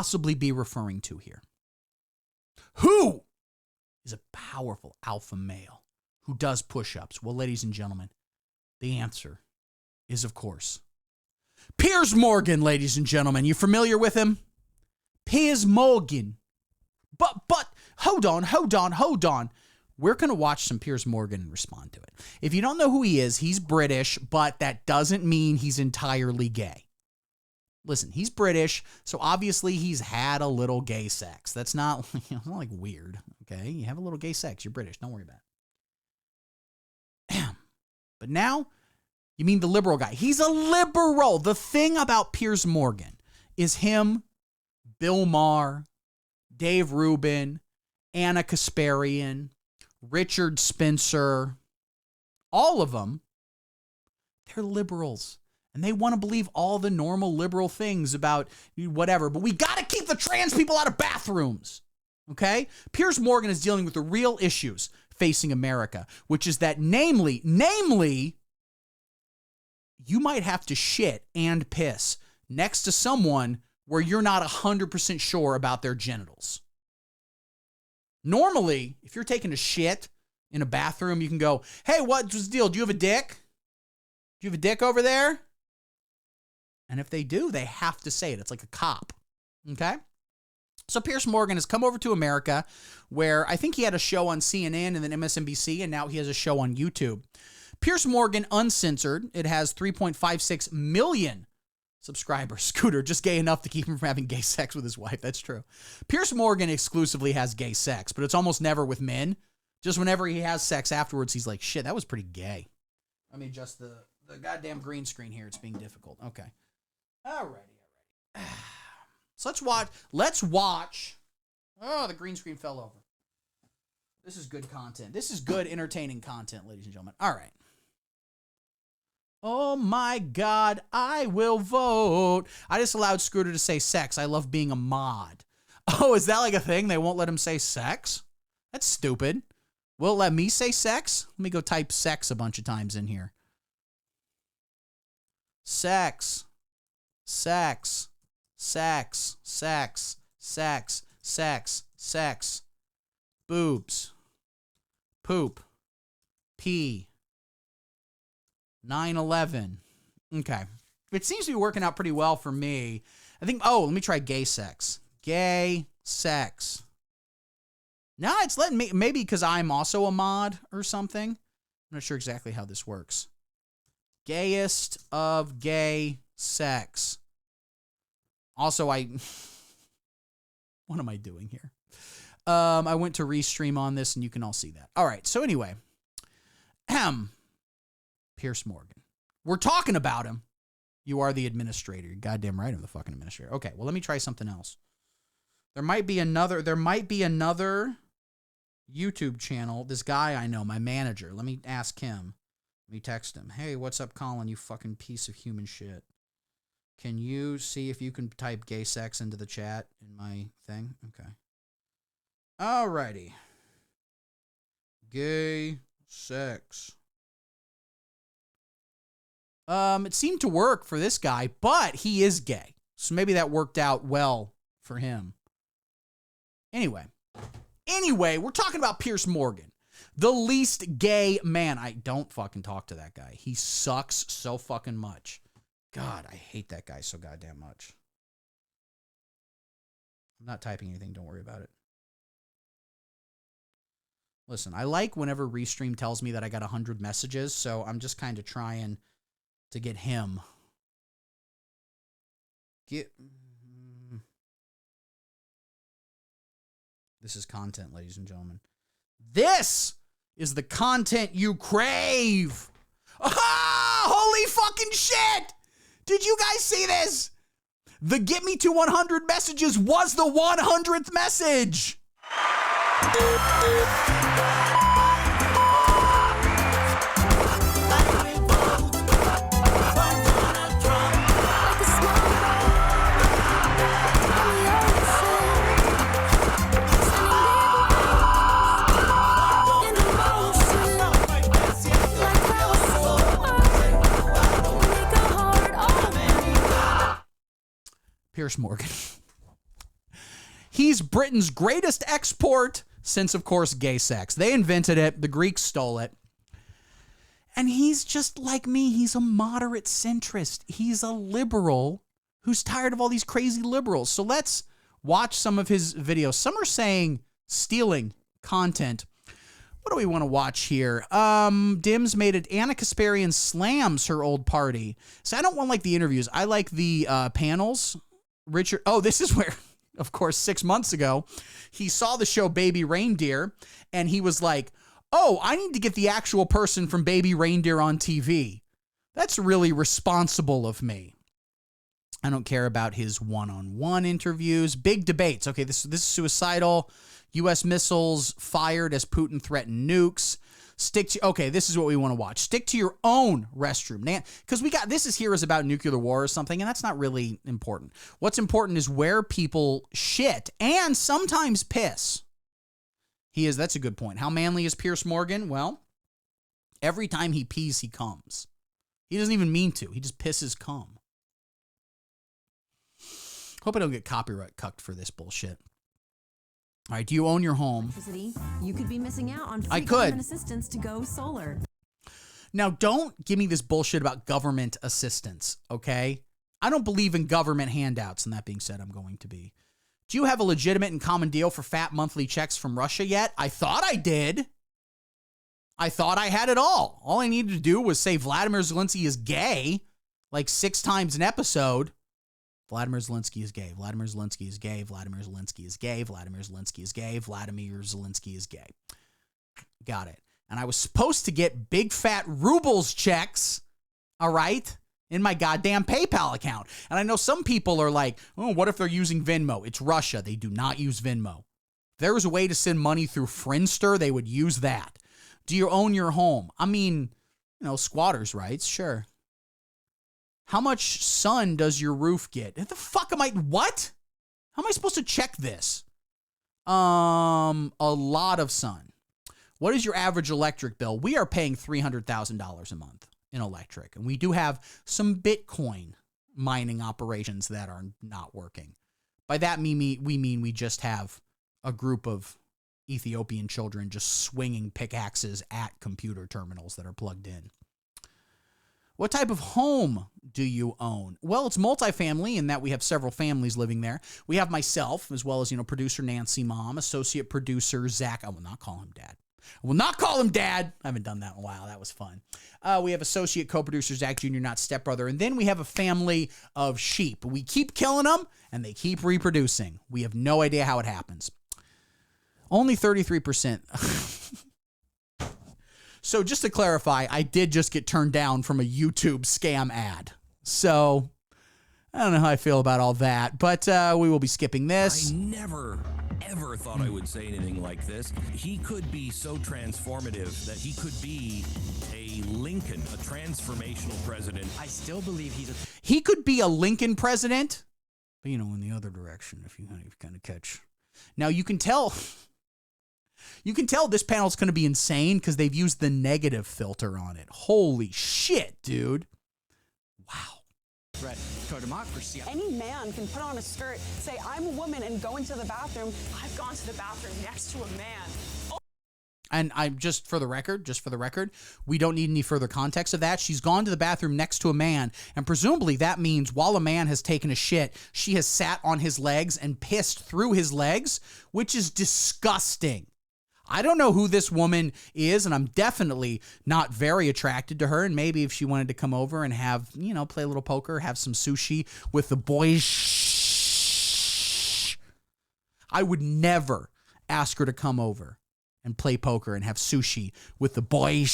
possibly be referring to here? Who is a powerful alpha male who does push-ups? Well, ladies and gentlemen, the answer is, of course, Piers Morgan, ladies and gentlemen. You familiar with him? Piers Morgan. But hold on. We're going to watch some Piers Morgan and respond to it. If you don't know who he is, he's British, but that doesn't mean he's entirely gay. Listen, he's British, so obviously he's had a little gay sex. That's not, it's not like weird, okay? You have a little gay sex. You're British. Don't worry about it. But now, you mean the liberal guy. He's a liberal. The thing about Piers Morgan is him, Bill Maher, Dave Rubin, Anna Kasparian, Richard Spencer, all of them, they're liberals. And they want to believe all the normal liberal things about whatever. But we got to keep the trans people out of bathrooms. Okay? Piers Morgan is dealing with the real issues facing America, which is that namely, you might have to shit and piss next to someone where you're not 100% sure about their genitals. Normally, if you're taking a shit in a bathroom, you can go, hey, what's the deal? Do you have a dick? Do you have a dick over there? And if they do, they have to say it. It's like a cop. Okay? So Piers Morgan has come over to America, where I think he had a show on CNN and then MSNBC, and now he has a show on YouTube. Piers Morgan Uncensored. It has 3.56 million subscribers. Scooter, just gay enough to keep him from having gay sex with his wife. That's true. Piers Morgan exclusively has gay sex, but it's almost never with men. Just whenever he has sex afterwards, he's like, shit, that was pretty gay. I mean, just the goddamn green screen here. It's being difficult. Okay. Alrighty. So let's watch. Oh, the green screen fell over. This is good content. This is good, entertaining content, ladies and gentlemen. All right. Oh my God, I will vote. I just allowed Scooter to say sex. I love being a mod. Oh, is that like a thing? They won't let him say sex? That's stupid. Will it let me say sex? Let me go type sex a bunch of times in here. Sex. Sex. Sex. Sex. Sex. Sex. Sex. Boobs. Poop. Pee. 9/11. Okay. It seems to be working out pretty well for me. I think, let me try gay sex. Gay sex. No, it's letting me, maybe because I'm also a mod or something. I'm not sure exactly how this works. Gayest of gay sex. Also, what am I doing here? I went to restream on this and you can all see that. All right. So anyway, Piers Morgan. We're talking about him. You are the administrator. You're goddamn right, I'm the fucking administrator. Okay, well, let me try something else. There might be another YouTube channel. This guy I know, my manager. Let me ask him. Let me text him. Hey, what's up, Colin, you fucking piece of human shit? Can you see if you can type gay sex into the chat in my thing? Okay. Alrighty. Gay sex. It seemed to work for this guy, but he is gay. So maybe that worked out well for him. Anyway, we're talking about Piers Morgan, the least gay man. I don't fucking talk to that guy. He sucks so fucking much. God, I hate that guy so goddamn much. I'm not typing anything. Don't worry about it. Listen, I like whenever Restream tells me that I got 100 messages, so I'm just kind of trying to get him. This is content, ladies and gentlemen. This is the content you crave. Ah, holy fucking shit! Did you guys see this? The Get Me to 100 messages was the 100th message. Piers Morgan. He's Britain's greatest export since, of course, gay sex. They invented it. The Greeks stole it. And he's just like me. He's a moderate centrist. He's a liberal who's tired of all these crazy liberals. So let's watch some of his videos. Some are saying stealing content. What do we want to watch here? Dims made it. Anna Kasparian slams her old party. So I don't want like the interviews. I like the panels. Richard. Oh, this is where, of course, 6 months ago, he saw the show Baby Reindeer and he was like, oh, I need to get the actual person from Baby Reindeer on TV. That's really responsible of me. I don't care about his one-on-one interviews. Big debates. Okay, this is suicidal. U.S. missiles fired as Putin threatened nukes. Okay, this is what we want to watch. Stick to your own restroom. Because this is about nuclear war or something, and that's not really important. What's important is where people shit and sometimes piss. That's a good point. How manly is Piers Morgan? Well, every time he pees, he comes. He doesn't even mean to. He just pisses cum. Hope I don't get copyright cucked for this bullshit. All right, do you own your home? You could be missing out on free government assistance to go solar. Now, don't give me this bullshit about government assistance, okay? I don't believe in government handouts, and that being said, I'm going to be. Do you have a legitimate and common deal for fat monthly checks from Russia yet? I thought I did. I thought I had it all. All I needed to do was say Vladimir Zelensky is gay like 6 times an episode. Vladimir Zelensky is gay. Vladimir Zelensky is gay. Vladimir Zelensky is gay. Vladimir Zelensky is gay. Vladimir Zelensky is gay. Got it. And I was supposed to get big fat rubles checks, all right, in my goddamn PayPal account. And I know some people are like, oh, what if they're using Venmo? It's Russia. They do not use Venmo. If there was a way to send money through Friendster, they would use that. Do you own your home? I mean, squatters' rights, sure. How much sun does your roof get? What the fuck what? How am I supposed to check this? A lot of sun. What is your average electric bill? We are paying $300,000 a month in electric. And we do have some Bitcoin mining operations that are not working. By that we mean we just have a group of Ethiopian children just swinging pickaxes at computer terminals that are plugged in. What type of home do you own? Well, it's multifamily in that we have several families living there. We have myself, as well as, producer Nancy Mom, associate producer Zach. I will not call him Dad. I haven't done that in a while. That was fun. We have associate co-producer Zach Jr., not stepbrother. And then we have a family of sheep. We keep killing them, and they keep reproducing. We have no idea how it happens. Only 33%. So just to clarify, I did just get turned down from a YouTube scam ad. So I don't know how I feel about all that, but we will be skipping this. I never, ever thought I would say anything like this. He could be so transformative that he could be a Lincoln, a transformational president. I still believe he could be a Lincoln president, but in the other direction, if you kind of catch. Now you can tell this panel's going to be insane because they've used the negative filter on it. Holy shit, dude. Wow. threat to our democracy. Any man can put on a skirt, say, I'm a woman, and go into the bathroom. I've gone to the bathroom next to a man. Oh. And I'm just for the record, we don't need any further context of that. She's gone to the bathroom next to a man, and presumably that means while a man has taken a shit, she has sat on his legs and pissed through his legs, which is disgusting. I don't know who this woman is, and I'm definitely not very attracted to her. And maybe if she wanted to come over and have, play a little poker, have some sushi with the boys, I would never ask her to come over and play poker and have sushi with the boys.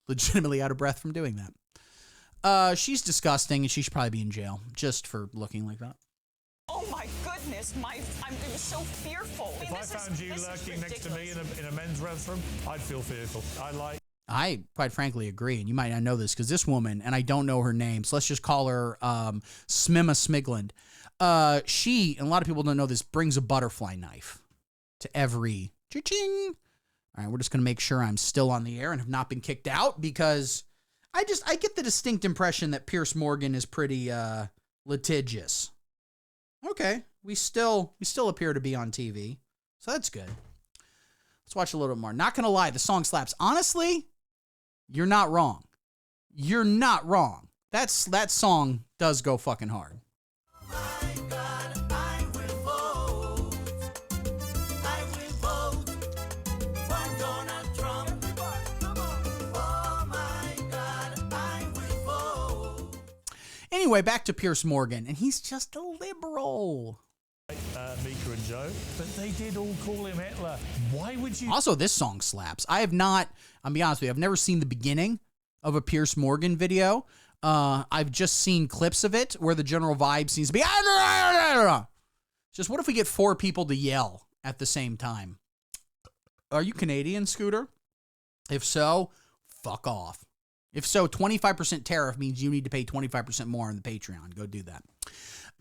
Legitimately out of breath from doing that. She's disgusting, and she should probably be in jail just for looking like that. Oh my goodness, it was so fearful. If I found you lurking next to me in a men's restroom, I'd feel fearful. I quite frankly agree, and you might not know this because this woman, and I don't know her name, so let's just call her Smima Smigland. She, and a lot of people don't know this, brings a butterfly knife to every cha-ching. All right, we're just going to make sure I'm still on the air and have not been kicked out because I get the distinct impression that Piers Morgan is pretty litigious. Okay, we still appear to be on TV, so that's good. Let's watch a little bit more. Not gonna lie, the song slaps. Honestly, you're not wrong. You're not wrong. That song does go fucking hard. Anyway, back to Piers Morgan, and he's just a liberal. Mika and Joe, but they did all call him Hitler. Why would you? Also, this song slaps. I'll be honest with you, I've never seen the beginning of a Piers Morgan video. I've just seen clips of it where the general vibe seems to be, just what if we get 4 people to yell at the same time? Are you Canadian, Scooter? If so, fuck off. If so, 25% tariff means you need to pay 25% more on the Patreon. Go do that.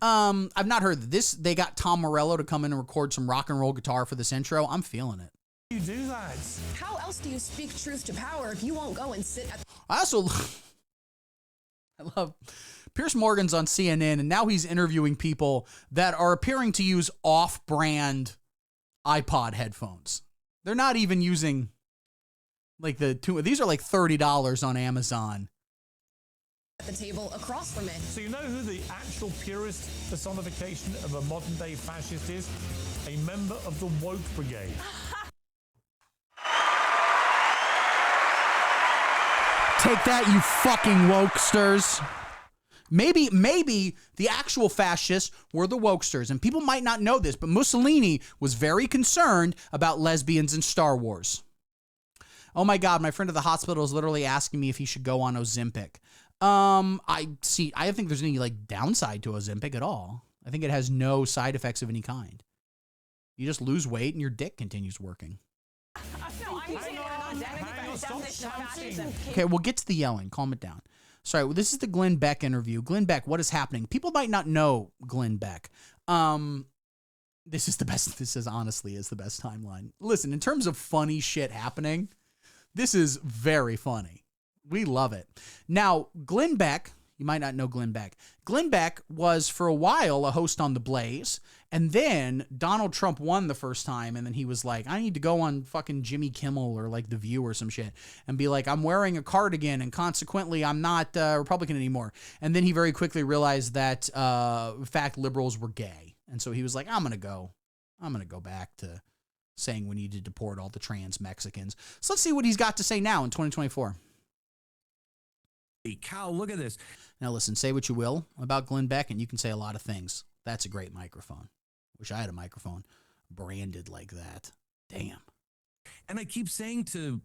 I've not heard this. They got Tom Morello to come in and record some rock and roll guitar for this intro. I'm feeling it. You do that. How else do you speak truth to power if you won't go and sit at I love Piers Morgan's on CNN, and now he's interviewing people that are appearing to use off-brand iPod headphones. They're not even using like these are like $30 on Amazon. the table across from it? So you know who the actual purest personification of a modern day fascist is? A member of the woke brigade. Take that, you fucking wokesters. Maybe the actual fascists were the wokesters, and people might not know this, but Mussolini was very concerned about lesbians in Star Wars. Oh my God, my friend at the hospital is literally asking me if he should go on Ozempic. I don't think there's any like downside to Ozempic at all. I think it has no side effects of any kind. You just lose weight and your dick continues working. No, I'm using an academic definition of fascism. Okay, we'll get to the yelling. Calm it down. Sorry, well, this is the Glenn Beck interview. Glenn Beck, what is happening? People might not know Glenn Beck. This is the best. This is honestly the best timeline. Listen, in terms of funny shit happening, this is very funny. We love it. Now, Glenn Beck, you might not know Glenn Beck. Glenn Beck was for a while a host on The Blaze, and then Donald Trump won the first time, and then he was like, I need to go on fucking Jimmy Kimmel or like The View or some shit and be like, I'm wearing a cardigan, and consequently I'm not Republican anymore. And then he very quickly realized that, in fact, liberals were gay. And so he was like, I'm going to go back to saying we need to deport all the trans Mexicans. So let's see what he's got to say now in 2024. Hey, Cal, look at this. Now listen, say what you will about Glenn Beck, and you can say a lot of things. That's a great microphone. Wish I had a microphone branded like that. Damn. And I keep saying to,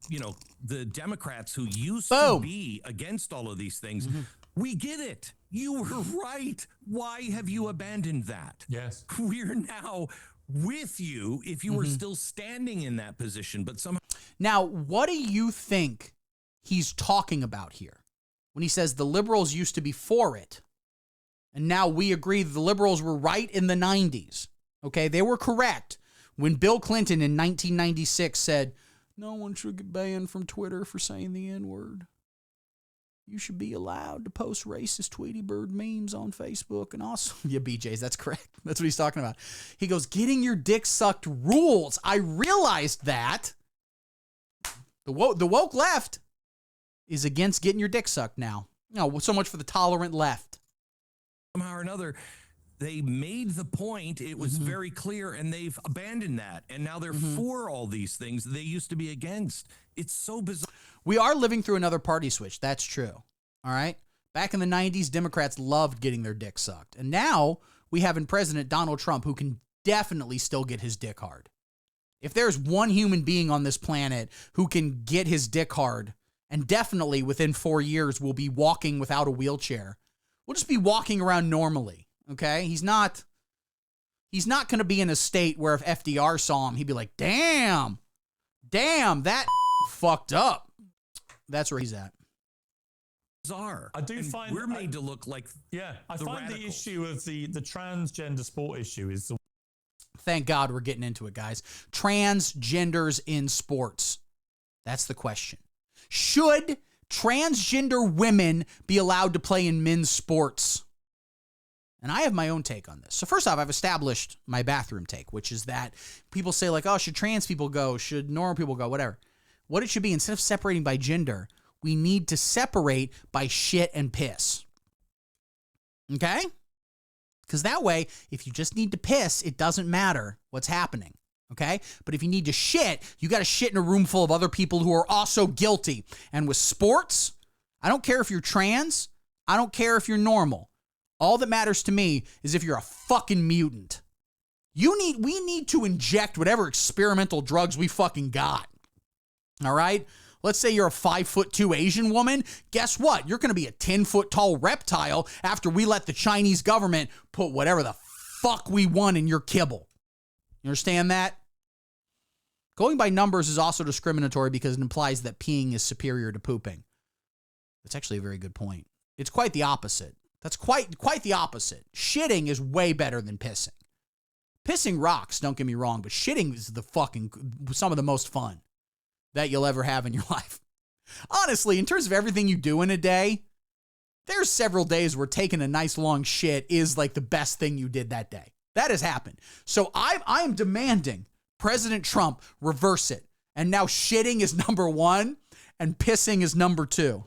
the Democrats who used to be against all of these things, we get it. You were right. Why have you abandoned that? Yes. We're now with you if you were still standing in that position, but somehow. Now, what do you think he's talking about here when he says the liberals used to be for it, and now we agree that the liberals were right in the 90s? Okay, they were correct when Bill Clinton in 1996 said, no one should get banned from Twitter for saying the N-word. You should be allowed to post racist Tweety Bird memes on Facebook and also... Yeah, BJ's, that's correct. That's what he's talking about. He goes, getting your dick sucked rules. I realized that. The woke left is against getting your dick sucked now. So much for the tolerant left. Somehow or another, they made the point. It was very clear, and they've abandoned that. And now they're for all these things they used to be against. It's so bizarre. We are living through another party switch. That's true. All right. Back in the 90s, Democrats loved getting their dick sucked. And now we have in President Donald Trump who can definitely still get his dick hard. If there's one human being on this planet who can get his dick hard, and definitely within 4 years will be walking without a wheelchair, we'll just be walking around normally. Okay. He's not going to be in a state where if FDR saw him, he'd be like, damn, that fucked up. That's where he's at. Bizarre. I do find we're made to look like I the find radicals. the issue of the transgender sport issue is the Thank God we're getting into it, guys. Transgenders in sports. That's the question. Should transgender women be allowed to play in men's sports? And I have my own take on this. So first off, I've established my bathroom take, which is that people say like, oh, should trans people go? Should normal people go? Whatever. What it should be, instead of separating by gender, we need to separate by shit and piss. Okay? Because that way, if you just need to piss, it doesn't matter what's happening. Okay? But if you need to shit, you got to shit in a room full of other people who are also guilty. And with sports, I don't care if you're trans. I don't care if you're normal. All that matters to me is if you're a fucking mutant. We need to inject whatever experimental drugs we fucking got. All right? Let's say you're a 5'2" Asian woman. Guess what? You're going to be a 10-foot tall reptile after we let the Chinese government put whatever the fuck we want in your kibble. You understand that? Going by numbers is also discriminatory because it implies that peeing is superior to pooping. That's actually a very good point. It's quite the opposite. That's quite the opposite. Shitting is way better than pissing. Pissing rocks, don't get me wrong, but shitting is some of the most fun that you'll ever have in your life. Honestly, in terms of everything you do in a day, there's several days where taking a nice long shit is like the best thing you did that day. That has happened. So I am demanding President Trump reverse it. And now shitting is number 1 and pissing is number 2.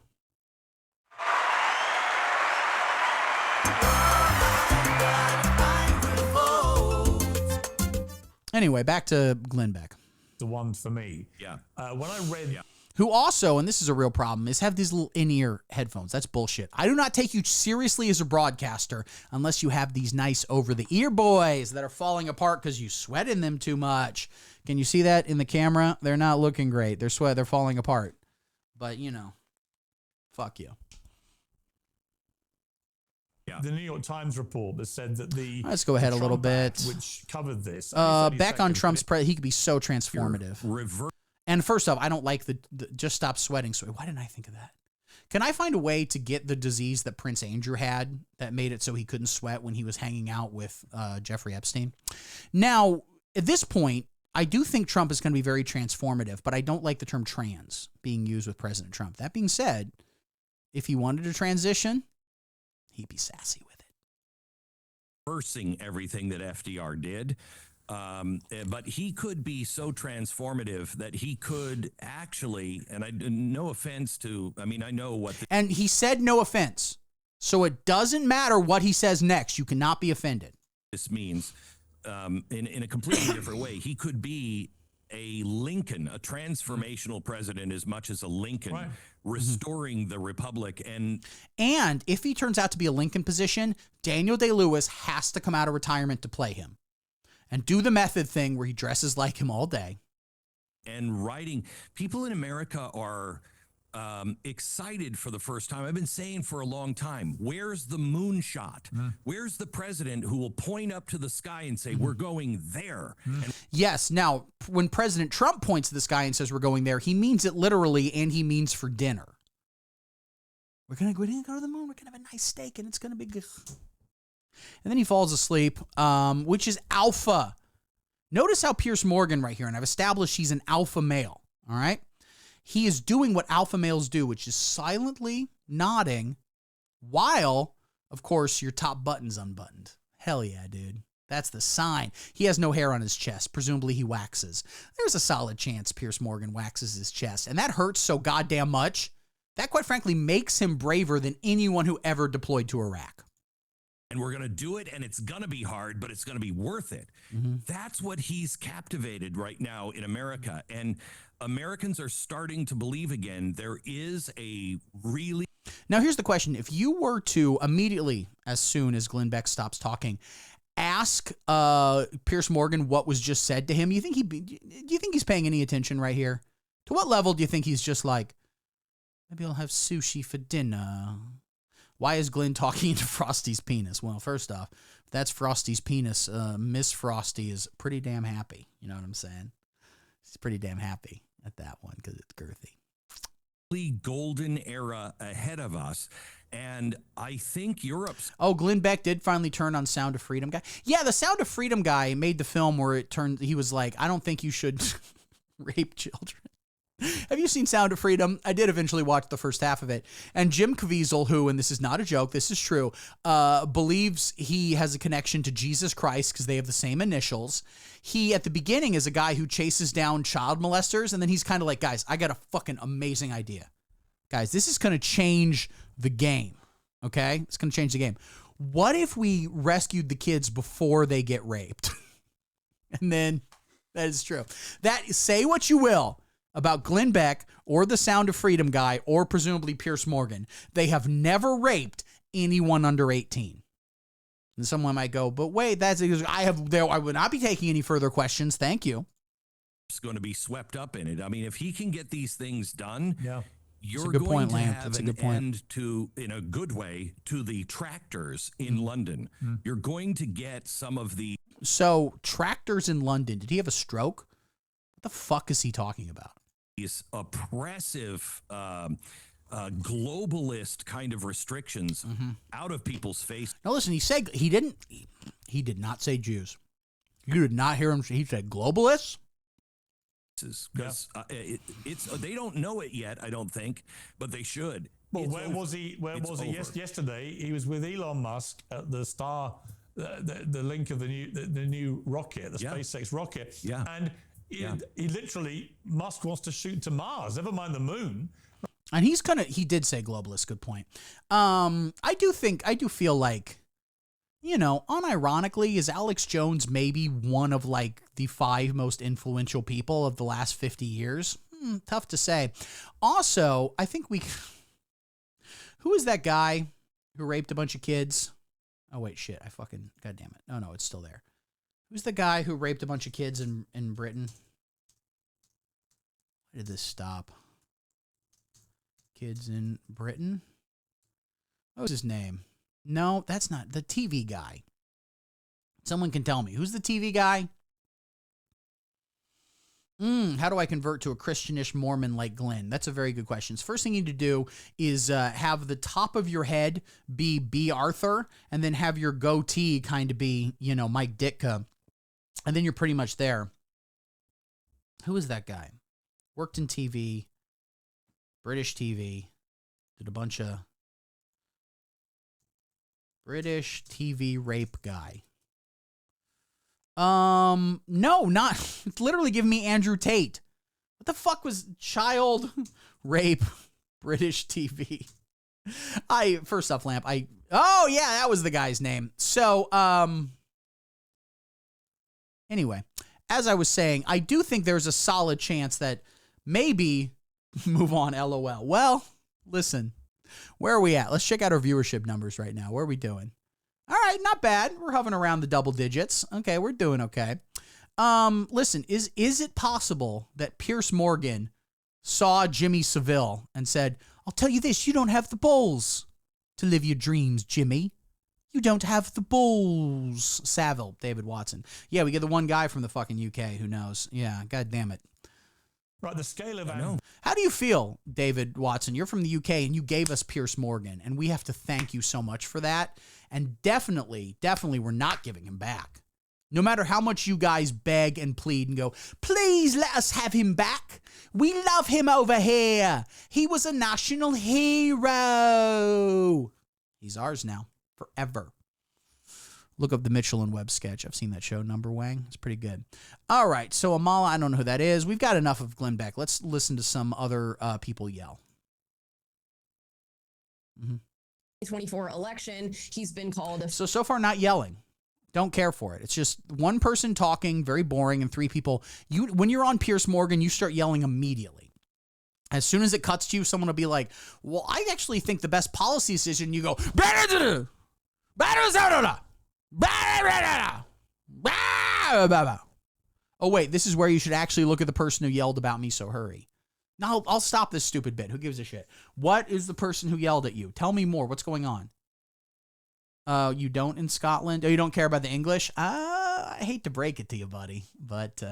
Anyway, back to Glenn Beck. The one for me. Yeah. When I read... Yeah. Who also, and this is a real problem, is have these little in-ear headphones. That's bullshit. I do not take you seriously as a broadcaster unless you have these nice over-the-ear boys that are falling apart because you sweat in them too much. Can you see that in the camera? They're not looking great. They're falling apart. But, you know, fuck you. Yeah. The New York Times report that said that let's go ahead a little bit. Which covered this. Beck on Trump's he could be so transformative. And first off, I don't like the just stop sweating story. Why didn't I think of that? Can I find a way to get the disease that Prince Andrew had that made it so he couldn't sweat when he was hanging out with Jeffrey Epstein? Now, at this point, I do think Trump is going to be very transformative, but I don't like the term trans being used with President Trump. That being said, if he wanted to transition, he'd be sassy with it. Reversing everything that FDR did. But he could be so transformative that he could actually, and no offense to, I know what. And he said no offense. So it doesn't matter what he says next. You cannot be offended. This means in a completely different way. He could be a Lincoln, a transformational president as much as a Lincoln, right, restoring the republic. And if he turns out to be a Lincoln position, Daniel Day-Lewis has to come out of retirement to play him and do the method thing where he dresses like him all day. And writing, people in America are excited for the first time. I've been saying for a long time, where's the moonshot? Where's the president who will point up to the sky and say, we're going there? Yes. Now, when President Trump points to the sky and says we're going there, he means it literally, and he means for dinner. We're going to go to the moon. We're going to have a nice steak, and it's going to be good. And then he falls asleep, which is alpha. Notice how Piers Morgan right here, and I've established he's an alpha male, all right? He is doing what alpha males do, which is silently nodding while, of course, your top button's unbuttoned. Hell yeah, dude. That's the sign. He has no hair on his chest. Presumably he waxes. There's a solid chance Piers Morgan waxes his chest, and that hurts so goddamn much. That, quite frankly, makes him braver than anyone who ever deployed to Iraq. And we're going to do it, and it's going to be hard, but it's going to be worth it. That's what he's captivated right now in America. And Americans are starting to believe again there is a really... Now, here's the question. If you were to immediately, as soon as Glenn Beck stops talking, ask Piers Morgan what was just said to him, do you think he's paying any attention right here? To what level do you think he's just like, maybe I'll have sushi for dinner? Why is Glenn talking into Frosty's penis? Well, first off, if that's Frosty's penis, Miss Frosty is pretty damn happy. You know what I'm saying? She's pretty damn happy at that one because it's girthy. Golden era ahead of us. And I think Europe's... Oh, Glenn Beck did finally turn on Sound of Freedom guy. Yeah, the Sound of Freedom guy made the film where he was like, I don't think you should rape children. Have you seen Sound of Freedom? I did eventually watch the first half of it. And Jim Caviezel, who, and this is not a joke, this is true, believes he has a connection to Jesus Christ because they have the same initials. He, at the beginning, is a guy who chases down child molesters, and then he's kind of like, guys, I got a fucking amazing idea. Guys, this is going to change the game, okay? It's going to change the game. What if we rescued the kids before they get raped? And then, that is true. Say what you will about Glenn Beck or the Sound of Freedom guy or presumably Piers Morgan. They have never raped anyone under 18. And someone might go, but wait, I would not be taking any further questions. Thank you. It's going to be swept up in it. I mean, if he can get these things done, you're good going point, to Lamp. have That's a an good point. end to, in a good way, to the tractors in London. You're going to get some of the... So, tractors in London. Did he have a stroke? What the fuck is he talking about? These oppressive, globalist kind of restrictions out of people's face. Now, listen, he did not say Jews. You did not hear him. He said globalists. Because they don't know it yet, I don't think, but they should. Well, where was he? Yesterday, he was with Elon Musk at the the link of the new rocket, the SpaceX rocket. Yeah. And he literally, Musk wants to shoot to Mars, never mind the moon. And he did say globalist. Good point. I do feel like, unironically, is Alex Jones maybe one of like the 5 most influential people of the last 50 years? Tough to say. Also, I think who is that guy who raped a bunch of kids? Oh, wait, shit. God damn it. No, it's still there. Who's the guy who raped a bunch of kids in Britain? Why did this stop? Kids in Britain? What was his name? No, that's not the TV guy. Someone can tell me. Who's the TV guy? How do I convert to a Christianish Mormon like Glenn? That's a very good question. First thing you need to do is have the top of your head be B. Arthur, and then have your goatee kind of be, Mike Ditka. And then you're pretty much there. Who is that guy? Worked in TV, British TV, did a bunch of British TV rape guy. No, not. It's literally giving me Andrew Tate. What the fuck was child rape British TV? First off, Lamp, oh yeah, that was the guy's name. So, anyway, as I was saying, I do think there's a solid chance that maybe move on, LOL. Well, listen, where are we at? Let's check out our viewership numbers right now. Where are we doing? All right, not bad. We're hovering around the double digits. Okay, we're doing okay. Listen, is it possible that Piers Morgan saw Jimmy Savile and said, I'll tell you this, you don't have the balls to live your dreams, Jimmy. You don't have the balls. Savile, David Watson. Yeah, we get the one guy from the fucking UK who knows. Yeah, god damn it. Right, the scale of... How do you feel, David Watson? You're from the UK and you gave us Piers Morgan, and we have to thank you so much for that. And definitely, we're not giving him back. No matter how much you guys beg and plead and go, please let us have him back. We love him over here. He was a national hero. He's ours now, forever. Look up the Mitchell and Webb sketch. I've seen that show, Number Wang. It's pretty good. All right, so Amala, I don't know who that is. We've got enough of Glenn Beck. Let's listen to some other people yell. 2024 election, he's been called... So far, not yelling. Don't care for it. It's just one person talking, very boring, and 3 people. When you're on Piers Morgan, you start yelling immediately. As soon as it cuts to you, someone will be like, well, I actually think the best policy decision, you go... Oh, wait, this is where you should actually look at the person who yelled about me, so hurry. No, I'll stop this stupid bit. Who gives a shit? What is the person who yelled at you? Tell me more. What's going on? You don't in Scotland? Oh, you don't care about the English? I hate to break it to you, buddy, but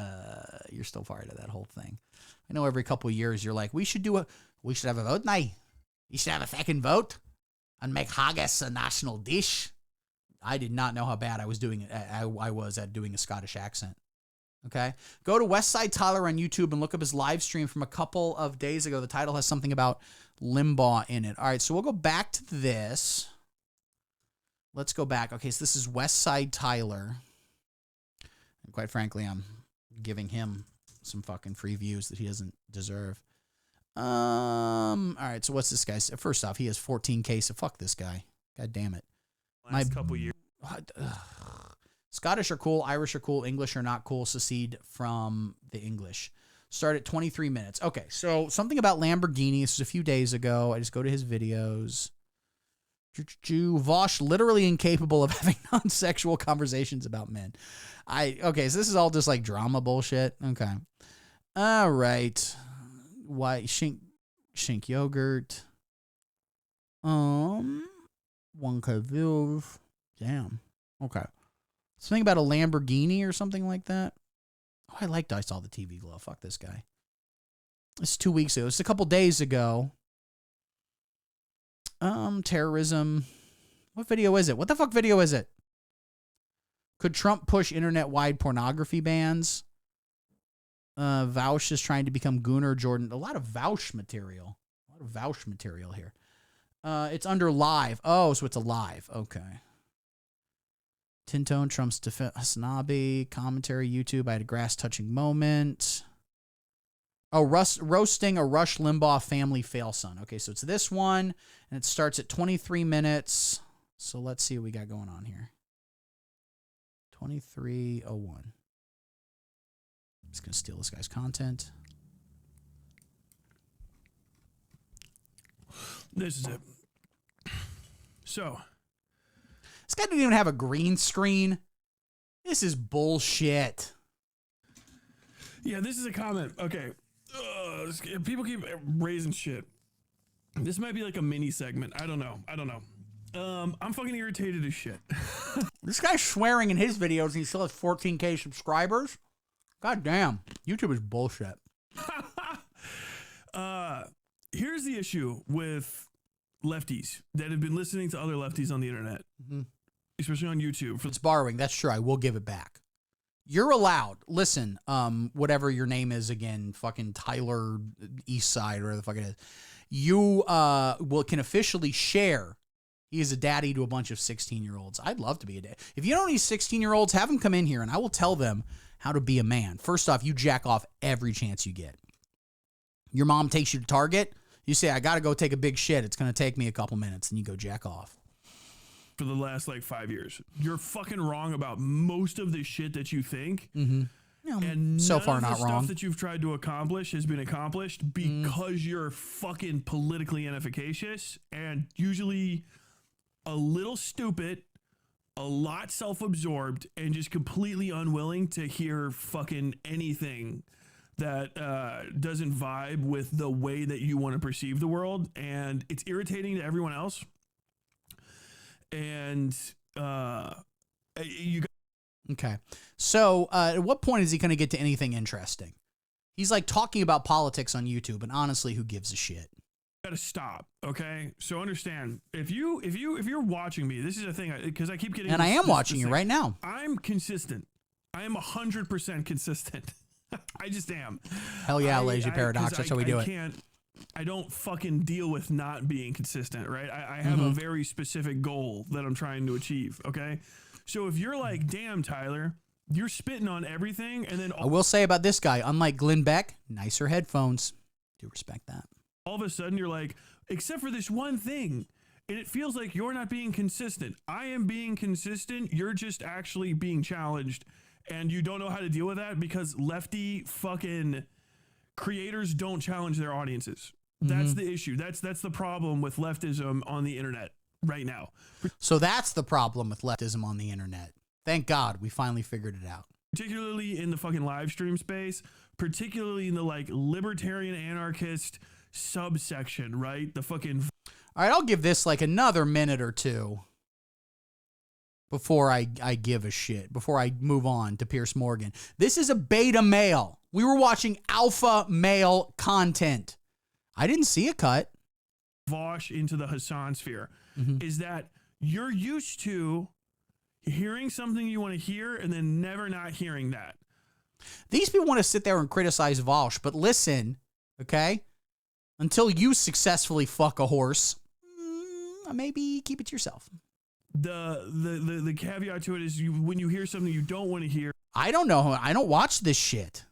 you're still part of that whole thing. I know every couple of years you're like, we should have a vote now. You should have a fucking vote and make haggis a national dish. I did not know how bad I was doing it. I was at doing a Scottish accent. Okay. Go to Westside Tyler on YouTube and look up his live stream from a couple of days ago. The title has something about Limbaugh in it. All right. So we'll go back to this. Let's go back. Okay. So this is Westside Tyler. And quite frankly, I'm giving him some fucking free views that he doesn't deserve. All right. So what's this guy? First off, he has 14K. So fuck this guy. God damn it. Last couple years. Scottish are cool, Irish are cool, English are not cool. Secede from the English. Start at 23 minutes. Okay, so something about Lamborghini. This was a few days ago. I just go to his videos. Vosh literally incapable of having non-sexual conversations about men. Okay, so this is all just like drama bullshit. Okay. All right. Why shink yogurt. 1K views. Damn. Okay. Something about a Lamborghini or something like that. Oh, I saw the TV glow. Fuck this guy. It's 2 weeks ago. It's a couple days ago. Terrorism. What video is it? What the fuck video is it? Could Trump push internet-wide pornography bans? Vaush is trying to become Gooner Jordan. A lot of Vaush material. Here. It's under live. Oh, so it's a live. Okay. Tintone, Trump's snobby, commentary, YouTube. I had a grass-touching moment. Oh, roasting a Rush Limbaugh family fail son. Okay, so it's this one, and it starts at 23 minutes. So let's see what we got going on here. 23:01. I'm just going to steal this guy's content. This is it. So... This guy didn't even have a green screen. This is bullshit. Yeah, this is a comment. Okay. People keep raising shit. This might be like a mini segment. I don't know. I'm fucking irritated as shit. This guy's swearing in his videos and he still has 14K subscribers. God damn. YouTube is bullshit. Here's the issue with lefties that have been listening to other lefties on the internet. Mm-hmm. Especially on YouTube. It's borrowing. That's true. I will give it back. You're allowed. Listen, whatever your name is again, fucking Tyler Eastside or whatever the fuck it is. You can officially share. He is a daddy to a bunch of 16-year-olds. I'd love to be a dad. If you know any 16-year-olds, have them come in here and I will tell them how to be a man. First off, you jack off every chance you get. Your mom takes you to Target. You say, I got to go take a big shit. It's going to take me a couple minutes. And you go jack off. For the last like 5 years, you're fucking wrong about most of the shit that you think. Mm-hmm. And so far not stuff wrong. That you've tried to accomplish has been accomplished because you're fucking politically inefficacious and usually a little stupid, a lot self-absorbed, and just completely unwilling to hear fucking anything that doesn't vibe with the way that you want to perceive the world. And it's irritating to everyone else. And okay. So at what point is he going to get to anything interesting? He's like talking about politics on YouTube, and honestly, who gives a shit? Gotta stop. Okay. So understand, if you're watching me, this is a thing because I keep getting, and I am watching you right now. I'm consistent. I am 100% consistent. I just am. Hell yeah, lazy paradox. That's how we do it. I don't fucking deal with not being consistent, right? I have a very specific goal that I'm trying to achieve, okay? So if you're like, damn, Tyler, you're spitting on everything, and then... I will say about this guy, unlike Glenn Beck, nicer headphones. Do respect that. All of a sudden, you're like, except for this one thing, and it feels like you're not being consistent. I am being consistent. You're just actually being challenged, and you don't know how to deal with that because lefty fucking... creators don't challenge their audiences. That's the issue. That's the problem with leftism on the internet right now. So that's the problem with leftism on the internet. Thank God we finally figured it out. Particularly in the fucking live stream space, particularly in the like libertarian anarchist subsection, right? The fucking... All right, I'll give this like another minute or two before I give a shit, before I move on to Piers Morgan. This is a beta male. We were watching alpha male content. I didn't see a cut. Vosh into the Hassan sphere is that you're used to hearing something you want to hear and then never not hearing that. These people want to sit there and criticize Walsh, but listen, okay? Until you successfully fuck a horse, maybe keep it to yourself. The caveat to it is when you hear something you don't want to hear. I don't know. I don't watch this shit.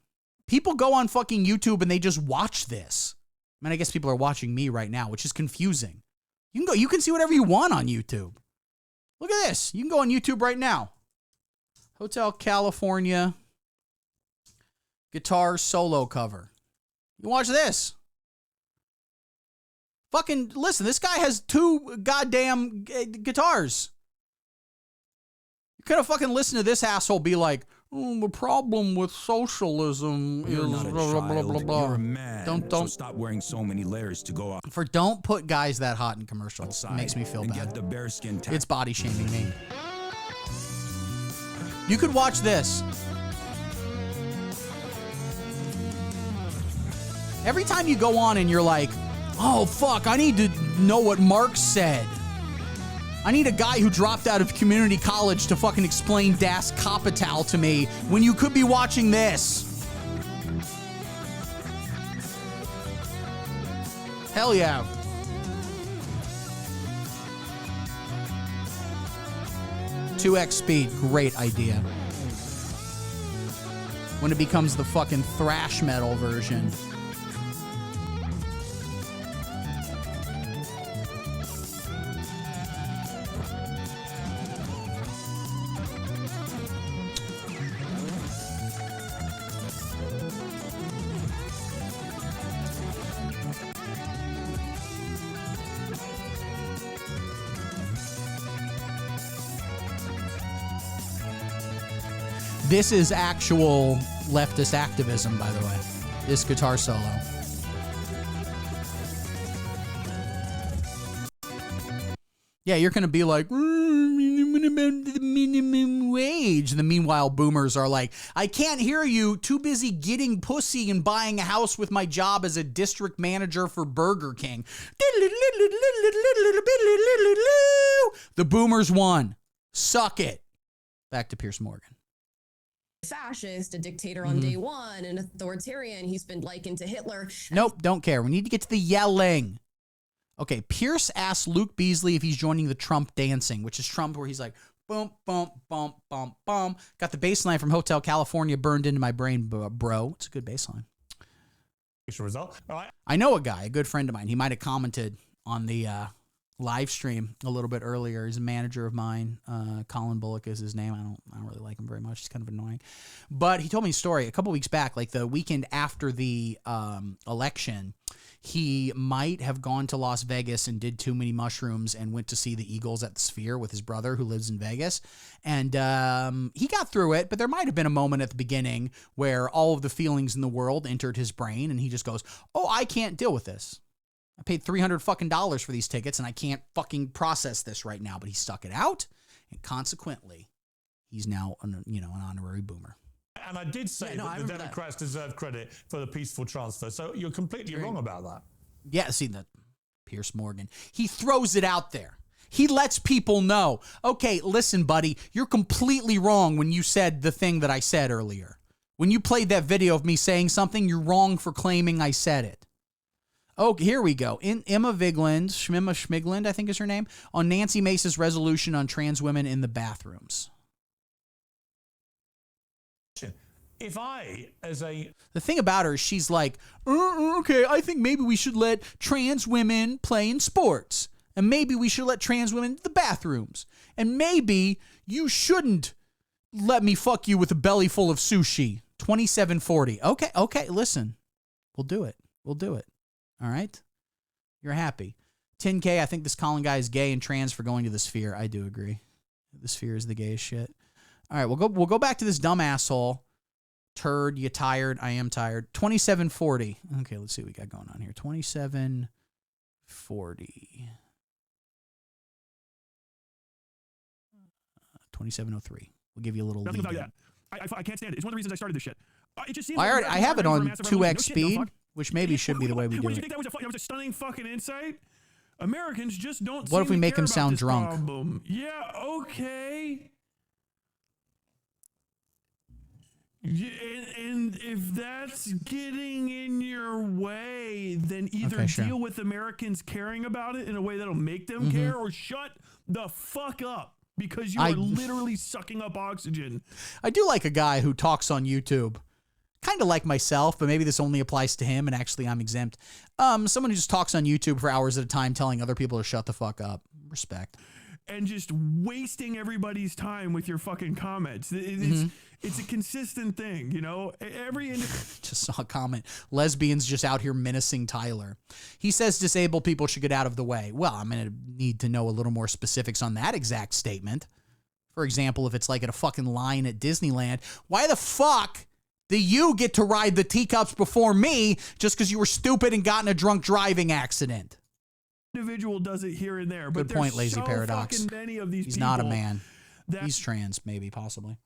People go on fucking YouTube and they just watch this. I mean, I guess people are watching me right now, which is confusing. You can go. You can see whatever you want on YouTube. Look at this. You can go on YouTube right now. Hotel California guitar solo cover. You watch this. Fucking listen, this guy has 2 goddamn guitars. You could have fucking listened to this asshole be like, the problem with socialism is not a blah, blah, blah, blah, blah. You're a man. Don't so stop wearing so many layers to go out. Don't put guys that hot in commercials. It makes me feel and bad. Get the bearskin It's body shaming me. You could watch this. Every time you go on and you're like, oh, fuck, I need to know what Marx said. I need a guy who dropped out of community college to fucking explain Das Kapital to me when you could be watching this. Hell yeah. "2x speed, great idea. When it becomes the fucking thrash metal version. This is actual leftist activism, by the way. This guitar solo. Yeah, you're going to be like, the minimum wage. The meanwhile, boomers are like, I can't hear you. Too busy getting pussy and buying a house with my job as a district manager for Burger King. The boomers won. Suck it. Back to Piers Morgan. Fascist, a dictator on day one, an authoritarian. He's been likened to Hitler. Nope, don't care. We need to get to the yelling. Okay, Pierce asked Luke Beasley if he's joining the Trump dancing, which is Trump where he's like, boom, boom, boom, boom, boom. Got the bass line from Hotel California burned into my brain, bro. It's a good bass line. Result. All right. I know a guy, a good friend of mine. He might have commented on the live stream a little bit earlier. He's a manager of mine. Colin Bullock is his name. I don't really like him very much. He's kind of annoying. But he told me a story a couple weeks back, like the weekend after the election. He might have gone to Las Vegas and did too many mushrooms and went to see the Eagles at the Sphere with his brother who lives in Vegas. And he got through it, but there might have been a moment at the beginning where all of the feelings in the world entered his brain and he just goes, oh, I can't deal with this. I paid $300 fucking for these tickets and I can't fucking process this right now. But he stuck it out, and consequently, he's now an honorary boomer. And I did say that the Democrats deserve credit for the peaceful transfer. So you're completely wrong about that. Yeah, see, that Piers Morgan, he throws it out there. He lets people know, okay, listen, buddy, you're completely wrong when you said the thing that I said earlier. When you played that video of me saying something, you're wrong for claiming I said it. Oh, here we go. Emma Schmigland, I think is her name, on Nancy Mace's resolution on trans women in the bathrooms. If the thing about her is she's like, okay, I think maybe we should let trans women play in sports. And maybe we should let trans women into the bathrooms. And maybe you shouldn't let me fuck you with a belly full of sushi. 2740. Okay, listen. We'll do it. All right? You're happy. 10K, I think this Colin guy is gay and trans for going to the Sphere. I do agree. The Sphere is the gayest shit. All right, we'll go back to this dumb asshole. Turd, you tired? I am tired. 2740. Okay, let's see what we got going on here. 2740. 2703. We'll give you a little lead. Nothing about that. I can't stand it. It's one of the reasons I started this shit. It just seems I have it on 2x speed, which maybe should be the way we do What, it. you think that was a stunning fucking insight? Americans just don't. What if we make him about sound this drunk? Problem. Yeah. Okay. And if that's getting in your way, then either deal with Americans caring about it in a way that'll make them care, or shut the fuck up, because you are literally sucking up oxygen. I do like a guy who talks on YouTube, kind of like myself, but maybe this only applies to him, and actually I'm exempt. Someone who just talks on YouTube for hours at a time telling other people to shut the fuck up. Respect. And just wasting everybody's time with your fucking comments. It's a consistent thing, you know? Just saw a comment. Lesbians just out here menacing Tyler. He says disabled people should get out of the way. Well, I'm going to need to know a little more specifics on that exact statement. For example, if it's like at a fucking line at Disneyland, why the fuck do you get to ride the teacups before me just because you were stupid and got in a drunk driving accident? Individual does it here and there, but good point, Lazy so Paradox. Many of these He's people not a man. He's trans, maybe, possibly.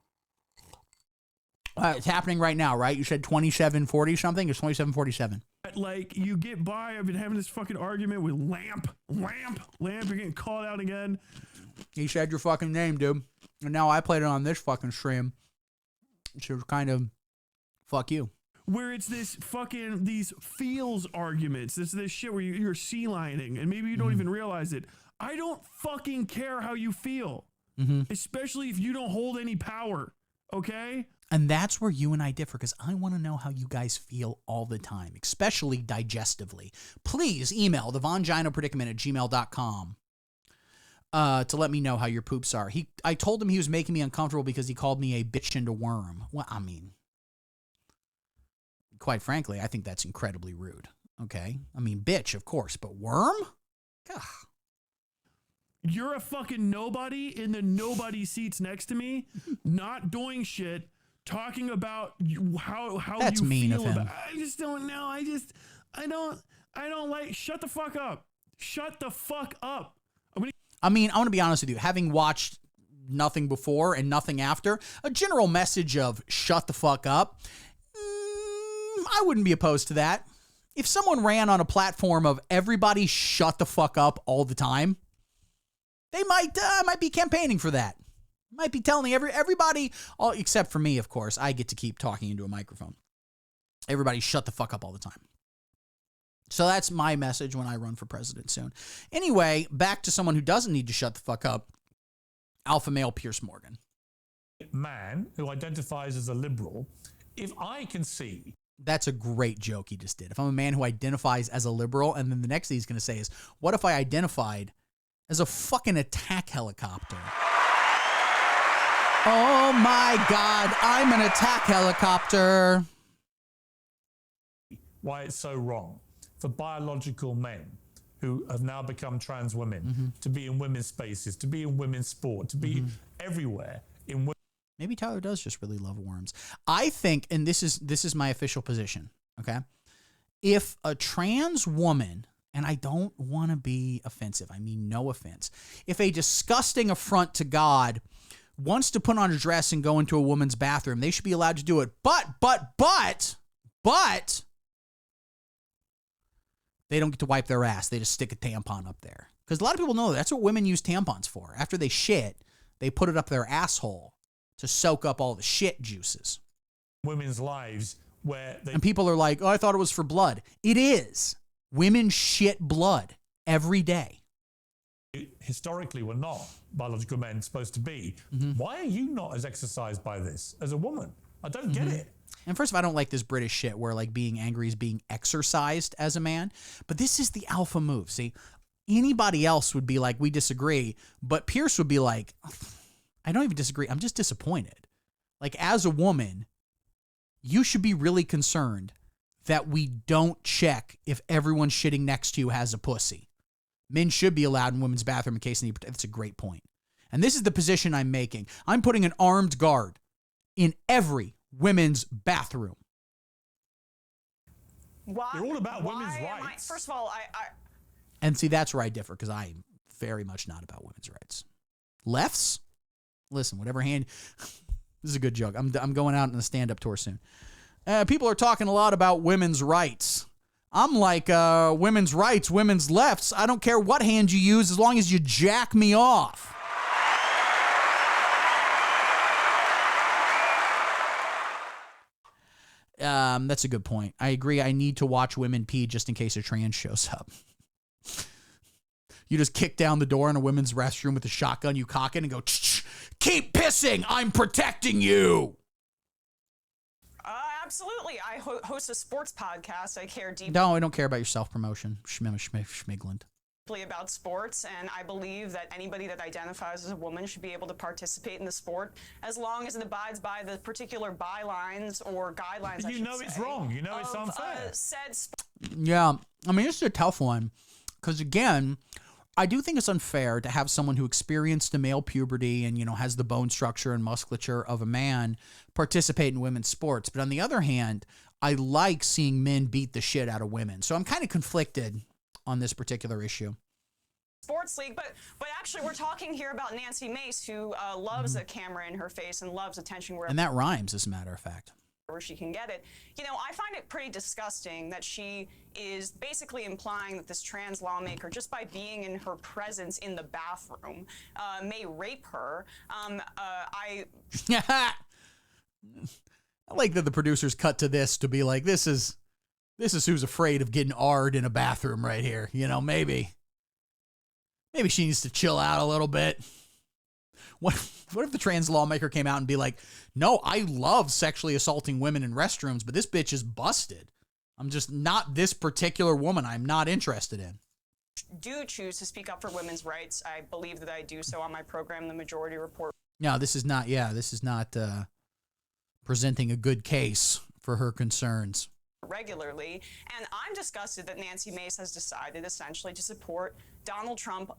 It's happening right now, right? You said 2740 something? It's 2747. Like, you get by. I've been having this fucking argument with Lamp. You're getting called out again. He said your fucking name, dude. And now I played it on this fucking stream. So kind of, fuck you. Where it's this fucking, these feels arguments. This shit where you're sea lining, and maybe you don't even realize it. I don't fucking care how you feel. Especially if you don't hold any power. Okay? And that's where you and I differ, because I want to know how you guys feel all the time, especially digestively. Please email thevanginopredicament@gmail.com to let me know how your poops are. I told him he was making me uncomfortable because he called me a bitch and a worm. Well, I mean, quite frankly, I think that's incredibly rude. Okay? I mean, bitch, of course, but worm? Ugh. You're a fucking nobody in the nobody seats next to me, not doing shit, talking about how that's you mean feel of him. about. I just don't know. I don't like. Shut the fuck up. Shut the fuck up. I mean, I want to be honest with you. Having watched nothing before and nothing after, a general message of shut the fuck up, I wouldn't be opposed to that. If someone ran on a platform of everybody shut the fuck up all the time, they might be campaigning for that. Might be telling everybody, all except for me, of course. I get to keep talking into a microphone. Everybody shut the fuck up all the time. So that's my message when I run for president soon. Anyway, back to someone who doesn't need to shut the fuck up. Alpha male Piers Morgan. Man who identifies as a liberal, if I can see... That's a great joke he just did. If I'm a man who identifies as a liberal, and then the next thing he's going to say is, what if I identified as a fucking attack helicopter? Oh my God, I'm an attack helicopter. Why it's so wrong for biological men who have now become trans women to be in women's spaces, to be in women's sport, to be everywhere in women. Maybe Tyler does just really love worms. I think, and this is my official position, okay? If a trans woman, and I don't want to be offensive, I mean no offense, if a disgusting affront to God wants to put on a dress and go into a woman's bathroom, they should be allowed to do it. But they don't get to wipe their ass. They just stick a tampon up there. Because a lot of people know that's what women use tampons for. After they shit, they put it up their asshole to soak up all the shit juices. Women's lives where they... And people are like, oh, I thought it was for blood. It is. Women shit blood every day. Historically were not biological men supposed to be. Why are you not as exercised by this as a woman? I don't get it. And first of all, I don't like this British shit where like being angry is being exercised as a man. But this is the alpha move. See, anybody else would be like, we disagree. But Pierce would be like, I don't even disagree. I'm just disappointed. Like as a woman, you should be really concerned that we don't check if everyone shitting next to you has a pussy. Men should be allowed in women's bathroom in case they need protection. That's a great point. And this is the position I'm making. I'm putting an armed guard in every women's bathroom. Why? They're all about women's rights. First of all, And see, that's where I differ, because I'm very much not about women's rights. Lefts? Listen, whatever hand... This is a good joke. I'm going out on a stand-up tour soon. People are talking a lot about women's rights. I'm like, women's rights, women's lefts. I don't care what hand you use as long as you jack me off. That's a good point. I agree. I need to watch women pee just in case a trans shows up. You just kick down the door in a women's restroom with a shotgun, you cock it and go, keep pissing. I'm protecting you. Absolutely. I host a sports podcast. I care deeply. No, I don't care about your self-promotion. Schmigland. About sports, and I believe that anybody that identifies as a woman should be able to participate in the sport as long as it abides by the particular bylines or guidelines. You know it's wrong. You know it's unfair. Yeah, I mean, it's a tough one because, again, I do think it's unfair to have someone who experienced a male puberty and, you know, has the bone structure and musculature of a man participate in women's sports. But on the other hand, I like seeing men beat the shit out of women. So I'm kind of conflicted on this particular issue. Sports league, but actually we're talking here about Nancy Mace, who loves a camera in her face and loves attention wherever. And that rhymes, as a matter of fact. Where she can get it. You know, I find it pretty disgusting that she is basically implying that this trans lawmaker, just by being in her presence in the bathroom, may rape her. I like that the producers cut to this to be like, this is who's afraid of getting R'd in a bathroom right here. You know, maybe she needs to chill out a little bit. What if the trans lawmaker came out and be like, no, I love sexually assaulting women in restrooms, but this bitch is busted. I'm just not this particular woman I'm not interested in. Do choose to speak up for women's rights. I believe that I do so on my program, The Majority Report. No, this is not presenting a good case for her concerns. Regularly, and I'm disgusted that Nancy Mace has decided essentially to support Donald Trump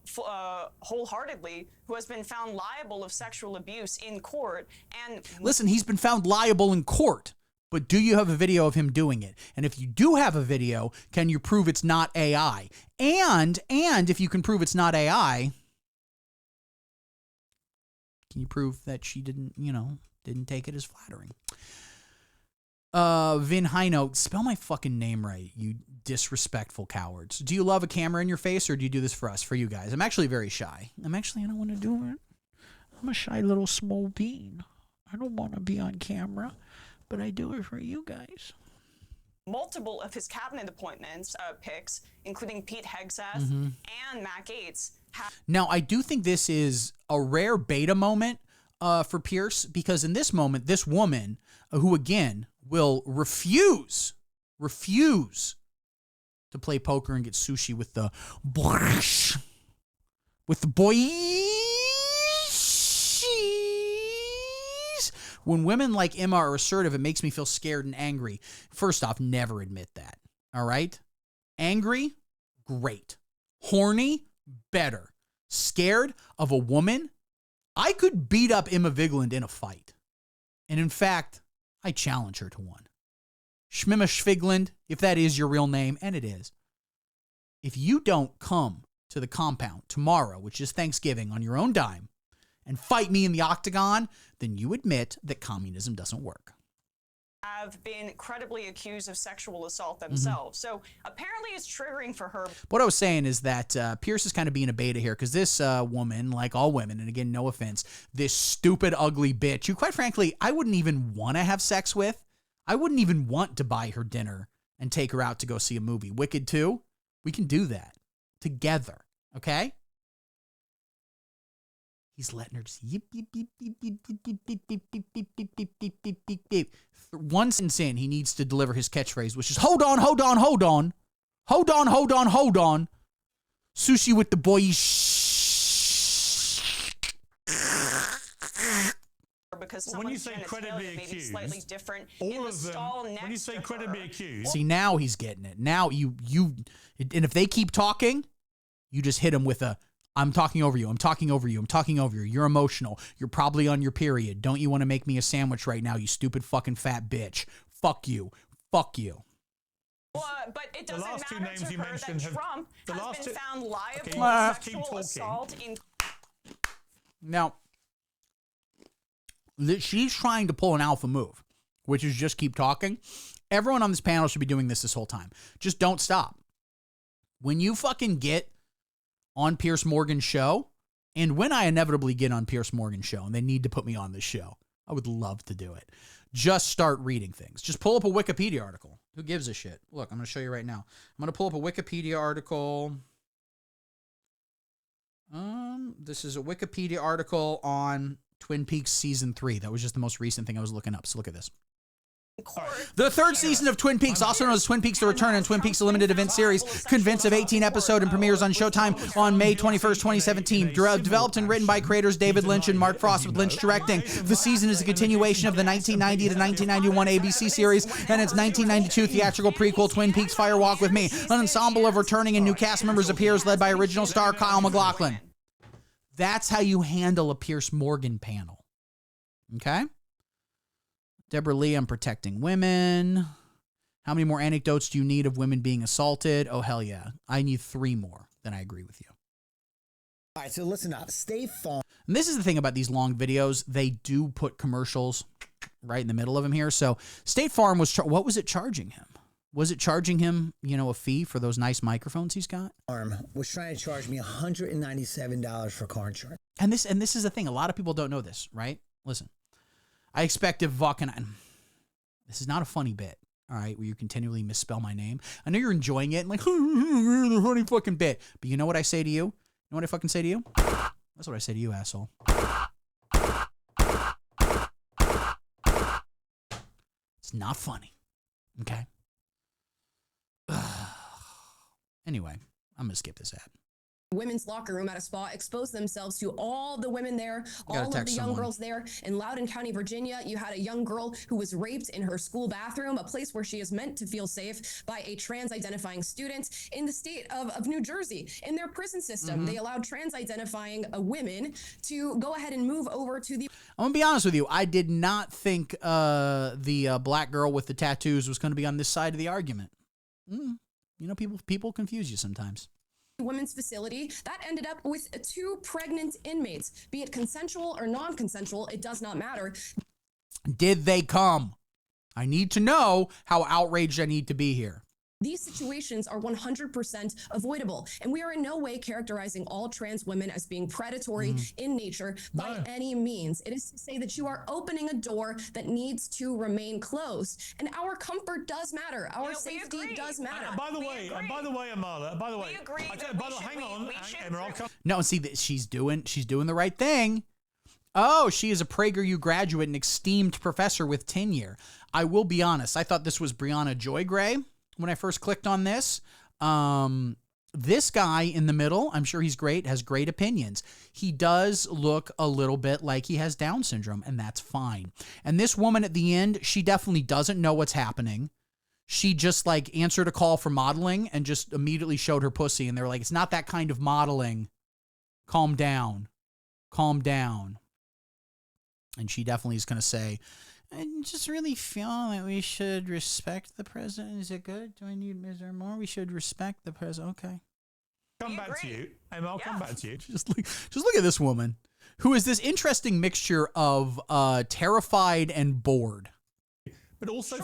wholeheartedly, who has been found liable of sexual abuse in court. And listen, he's been found liable in court, but do you have a video of him doing it? And if you do have a video, can you prove it's not AI? And if you can prove it's not AI, can you prove that she didn't take it as flattering? Vin Hino, spell my fucking name right, you disrespectful cowards. Do you love a camera in your face, or do you do this for us, for you guys? I'm actually very shy. I don't want to do it. I'm a shy little small bean. I don't want to be on camera, but I do it for you guys. Multiple of his cabinet appointments, picks, including Pete Hegseth and Matt Gaetz. Now, I do think this is a rare beta moment for Pierce, because in this moment, this woman, who again will refuse to play poker and get sushi with the boys. When women like Emma are assertive, it makes me feel scared and angry. First off, never admit that. All right? Angry, great. Horny, better. Scared of a woman? I could beat up Emma Vigeland in a fight. And in fact, I challenge her to one. Schmimma Schvigland, if that is your real name, and it is, if you don't come to the compound tomorrow, which is Thanksgiving, on your own dime, and fight me in the octagon, then you admit that communism doesn't work. Have been credibly accused of sexual assault themselves. So apparently it's triggering for her. What I was saying is that Pierce is kind of being a beta here, because this woman, like all women, and again, no offense, this stupid, ugly bitch, who quite frankly, I wouldn't even want to have sex with. I wouldn't even want to buy her dinner and take her out to go see a movie. Wicked 2, we can do that together, okay? He's letting her just yip, yip, yip, yip, yip, yip, yip, yip, yip, yip, yip, yip, yip, yip, yip, yip, yip. One sentence in, he needs to deliver his catchphrase, which is, hold on, hold on, hold on. Hold on, hold on, hold on. Sushi with the boys. Because when you say credibly accused, slightly different all of them, when you say credibly accused. See, now he's getting it. Now and if they keep talking, you just hit him with a, I'm talking over you. I'm talking over you. I'm talking over you. You're emotional. You're probably on your period. Don't you want to make me a sandwich right now, you stupid fucking fat bitch? Fuck you. Fuck you. Well, but it doesn't matter to her that Trump has been found liable of sexual assault in... Now, she's trying to pull an alpha move, which is just keep talking. Everyone on this panel should be doing this whole time. Just don't stop. When you fucking get on Piers Morgan's show, and when I inevitably get on Piers Morgan's show, and they need to put me on this show, I would love to do it. Just start reading things. Just pull up a Wikipedia article. Who gives a shit? Look, I'm going to show you right now. I'm going to pull up a Wikipedia article. This is a Wikipedia article on Twin Peaks Season 3. That was just the most recent thing I was looking up. So look at this. The third season of Twin Peaks, also known as Twin Peaks The Return and Twin Peaks The Limited Event Series, consists of 18 episodes and premieres on Showtime on May 21st, 2017. Developed and written by creators David Lynch and Mark Frost, with Lynch directing. The season is a continuation of the 1990 to 1991 ABC series and its 1992 theatrical prequel, Twin Peaks Fire Walk with Me. An ensemble of returning and new cast members appears, led by original star Kyle MacLachlan. That's how you handle a Piers Morgan panel. Okay? Deborah Lee on protecting women. How many more anecdotes do you need of women being assaulted? Oh, hell yeah. I need 3 more. Then I agree with you. All right, so listen up. State Farm. And this is the thing about these long videos. They do put commercials right in the middle of them here. So State Farm was, what was it charging him? Was it charging him, you know, a fee for those nice microphones he's got? Farm was trying to charge me $197 for car insurance. And this is the thing. A lot of people don't know this, right? Listen. I expect if Vulcan, this is not a funny bit, all right, where you continually misspell my name. I know you're enjoying it and like, the funny fucking bit. But you know what I say to you? You know what I fucking say to you? That's what I say to you, asshole. It's not funny, okay? Anyway, I'm going to skip this ad. Women's locker room at a spa exposed themselves to all the women there, all of the young girls there. In Loudoun County, Virginia, you had a young girl who was raped in her school bathroom, a place where she is meant to feel safe, by a trans-identifying student. In the state of New Jersey, in their prison system, they allowed trans-identifying women to go ahead and move over to the... I'm going to be honest with you. I did not think the black girl with the tattoos was going to be on this side of the argument. You know, people confuse you sometimes. Women's facility that ended up with 2 pregnant inmates, be it consensual or non-consensual, it does not matter. Did they come? I need to know how outraged I need to be here. These situations are 100% avoidable, and we are in no way characterizing all trans women as being predatory in nature by any means. It is to say that you are opening a door that needs to remain closed, and our comfort does matter. Our safety does matter. By the way, Amala, by the way, hang on, Emma, no, see that she's doing the right thing. Oh, she is a PragerU graduate and esteemed professor with tenure. I will be honest. I thought this was Brianna Joy Gray when I first clicked on this. This guy in the middle, I'm sure he's great, has great opinions. He does look a little bit like he has Down syndrome, and that's fine. And this woman at the end, she definitely doesn't know what's happening. She just like answered a call for modeling and just immediately showed her pussy. And they were like, it's not that kind of modeling. Calm down. Calm down. And she definitely is going to say, I just really feel that we should respect the president. Is it good? Is there more? We should respect the president. Okay. Come back to you. Emma, I'll come back to you. Just look at this woman who is this interesting mixture of terrified and bored. But also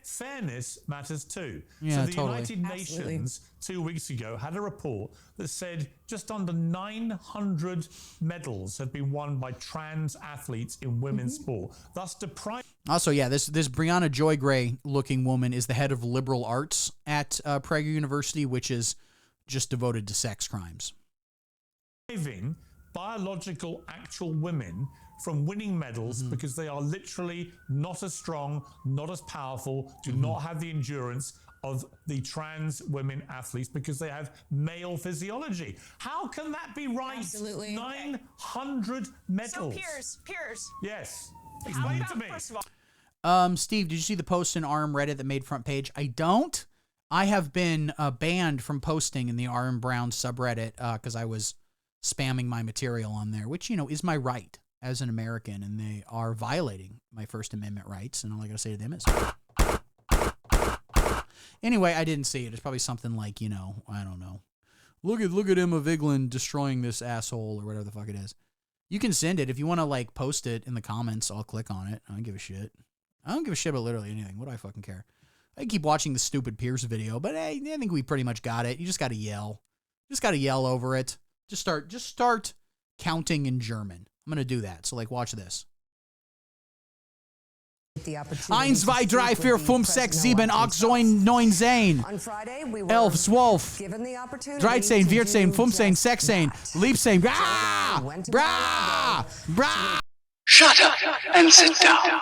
fairness matters too. Yeah, so the totally. United Nations 2 weeks ago had a report that said just under 900 medals have been won by trans athletes in women's sport, thus depriving... Also, yeah, this Brianna Joy Gray looking woman is the head of liberal arts at Prager University, which is just devoted to sex crimes. Biological actual women from winning medals because they are literally not as strong, not as powerful, do not have the endurance of the trans women athletes because they have male physiology. How can that be right? Absolutely. 900 medals. So Piers. Yes. Explain to me. First of all, Steve, did you see the post in RM Reddit that made front page? I don't. I have been banned from posting in the RM Brown subreddit because I was spamming my material on there, which, you know, is my right as an American, and they are violating my First Amendment rights, and all I gotta say to them is... Anyway, I didn't see it. It's probably something like, you know, I don't know. Look at Emma Vigeland destroying this asshole, or whatever the fuck it is. You can send it. If you want to, like, post it in the comments, I'll click on it. I don't give a shit. I don't give a shit about literally anything. What do I fucking care? I keep watching the stupid Piers video, but hey, I think we pretty much got it. You just gotta yell. Just gotta yell over it. Just start counting in German. I'm going to do that. So, like, watch this. Eins, zwei, drei, vier, fünf, sechs, sieben, acht, neun, zehn. On Friday, we were 11, 12, given the opportunity 13, to 14, do 15, just 16, that. 17, brah, we went to brah, brah. Shut up and sit down.